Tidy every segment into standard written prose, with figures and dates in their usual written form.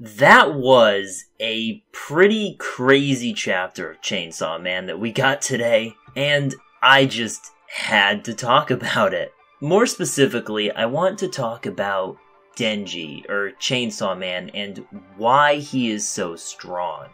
That was a pretty crazy chapter of Chainsaw Man that we got today, and I just had to talk about it. More specifically, I want to talk about Denji, or Chainsaw Man, and why he is so strong.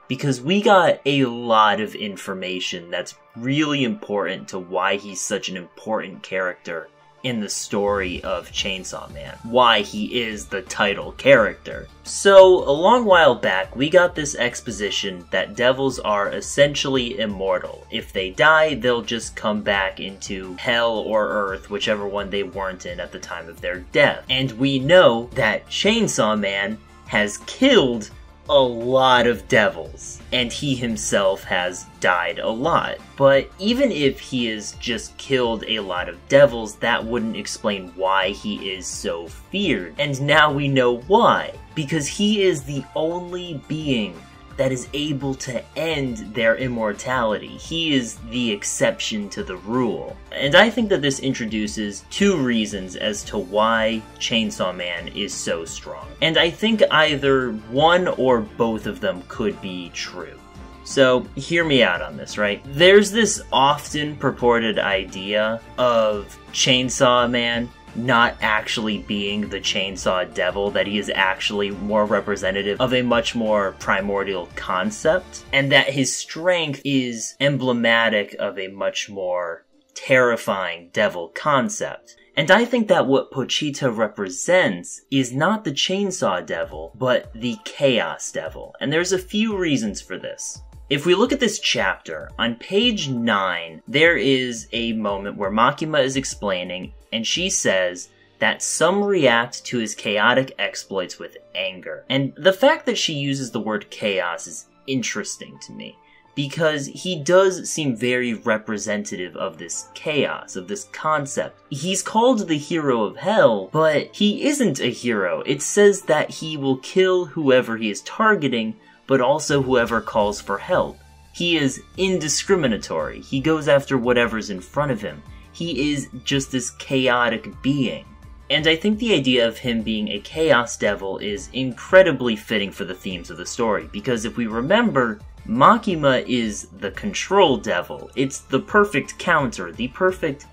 Because we got a lot of information that's really important to why he's such an important character in the story of Chainsaw Man. Why he is the title character. So, a long while back, we got this exposition that devils are essentially immortal. If they die, they'll just come back into hell or earth, whichever one they weren't in at the time of their death. And we know that Chainsaw Man has killed a lot of devils, and he himself has died a lot. But even if he has just killed a lot of devils, that wouldn't explain why he is so feared. And now we know why. Because he is the only being that is able to end their immortality. He is the exception to the rule. And I think that this introduces two reasons as to why Chainsaw Man is so strong. And I think either one or both of them could be true. So, hear me out on this, right? There's this often purported idea of Chainsaw Man not actually being the Chainsaw Devil, that he is actually more representative of a much more primordial concept, and that his strength is emblematic of a much more terrifying devil concept. And I think that what Pochita represents is not the Chainsaw Devil, but the Chaos Devil. And there's a few reasons for this. If we look at this chapter, on page 9, there is a moment where Makima is explaining, and she says that some react to his chaotic exploits with anger. And the fact that she uses the word chaos is interesting to me, because he does seem very representative of this chaos, of this concept. He's called the hero of hell, but he isn't a hero. It says that he will kill whoever he is targeting, but also whoever calls for help. He is indiscriminatory. He goes after whatever's in front of him. He is just this chaotic being. And I think the idea of him being a Chaos Devil is incredibly fitting for the themes of the story, because if we remember, Makima is the Control Devil. It's the perfect counter, the perfect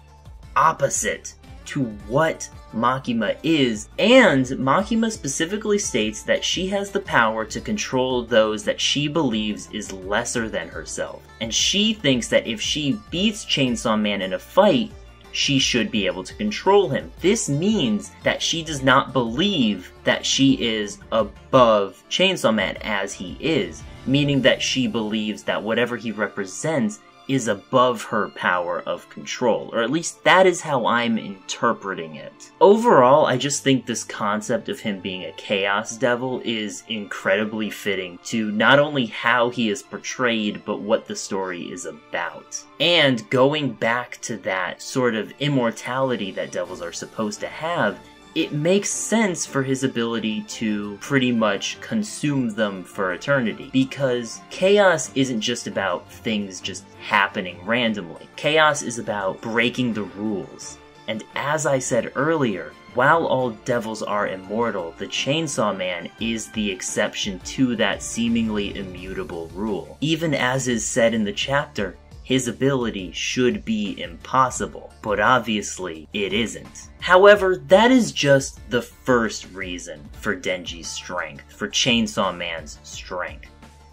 opposite to what Makima is, and Makima specifically states that she has the power to control those that she believes is lesser than herself. And she thinks that if she beats Chainsaw Man in a fight, she should be able to control him. This means that she does not believe that she is above Chainsaw Man as he is, meaning that she believes that whatever he represents is above her power of control, or at least that is how I'm interpreting it. Overall, I just think this concept of him being a Chaos Devil is incredibly fitting to not only how he is portrayed, but what the story is about. And going back to that sort of immortality that devils are supposed to have, it makes sense for his ability to pretty much consume them for eternity, because chaos isn't just about things just happening randomly. Chaos is about breaking the rules. And as I said earlier, while all devils are immortal, the Chainsaw Man is the exception to that seemingly immutable rule. Even as is said in the chapter, his ability should be impossible, but obviously it isn't. However, that is just the first reason for Denji's strength, for Chainsaw Man's strength.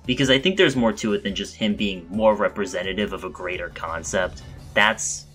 Because I think there's more to it than just him being more representative of a greater concept. That's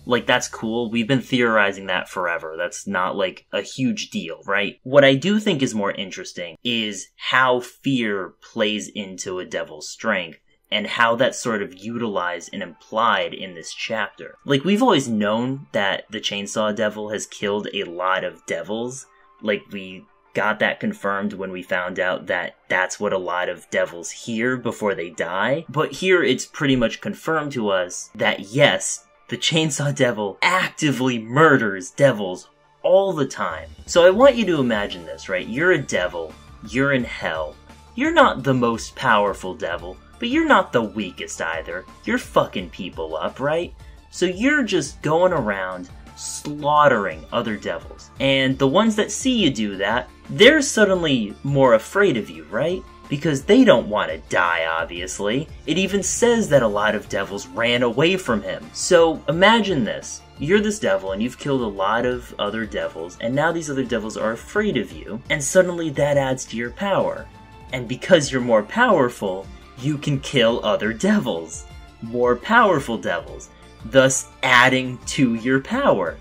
cool. We've been theorizing that forever. That's not like a huge deal, right? What I do think is more interesting is how fear plays into a devil's strength, and how that's sort of utilized and implied in this chapter. Like, we've always known that the Chainsaw Devil has killed a lot of devils. Like, we got that confirmed when we found out that that's what a lot of devils hear before they die. But here it's pretty much confirmed to us that yes, the Chainsaw Devil actively murders devils all the time. So I want you to imagine this, right? You're a devil, you're in hell. You're not the most powerful devil, but you're not the weakest either. You're fucking people up, right? So you're just going around slaughtering other devils. And the ones that see you do that, they're suddenly more afraid of you, right? Because they don't want to die, obviously. It even says that a lot of devils ran away from him. So imagine this. You're this devil and you've killed a lot of other devils, and now these other devils are afraid of you, and suddenly that adds to your power. And because you're more powerful, you can kill other devils. More powerful devils, thus adding to your power.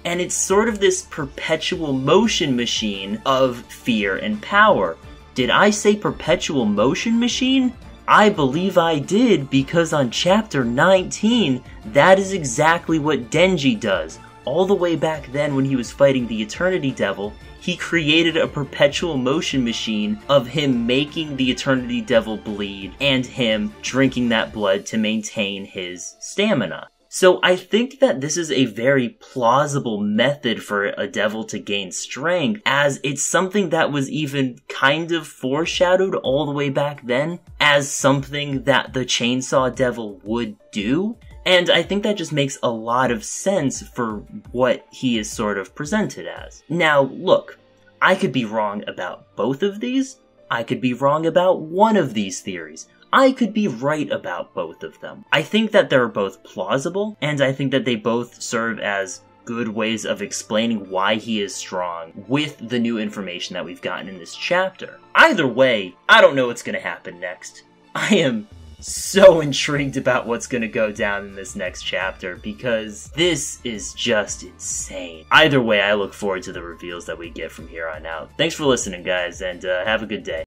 And it's sort of this perpetual motion machine of fear and power. Did I say perpetual motion machine? I believe I did, because on chapter 19, that is exactly what Denji does. All the way back then when he was fighting the Eternity Devil, he created a perpetual motion machine of him making the Eternity Devil bleed and him drinking that blood to maintain his stamina. So I think that this is a very plausible method for a devil to gain strength, as it's something that was even kind of foreshadowed all the way back then as something that the Chainsaw Devil would do. And I think that just makes a lot of sense for what he is sort of presented as. Now, look, I could be wrong about both of these. I could be wrong about one of these theories. I could be right about both of them. I think that they're both plausible, and I think that they both serve as good ways of explaining why he is strong with the new information that we've gotten in this chapter. Either way, I don't know what's going to happen next. I am so intrigued about what's going to go down in this next chapter, because this is just insane. Either way, I look forward to the reveals that we get from here on out. Thanks for listening, guys, and have a good day.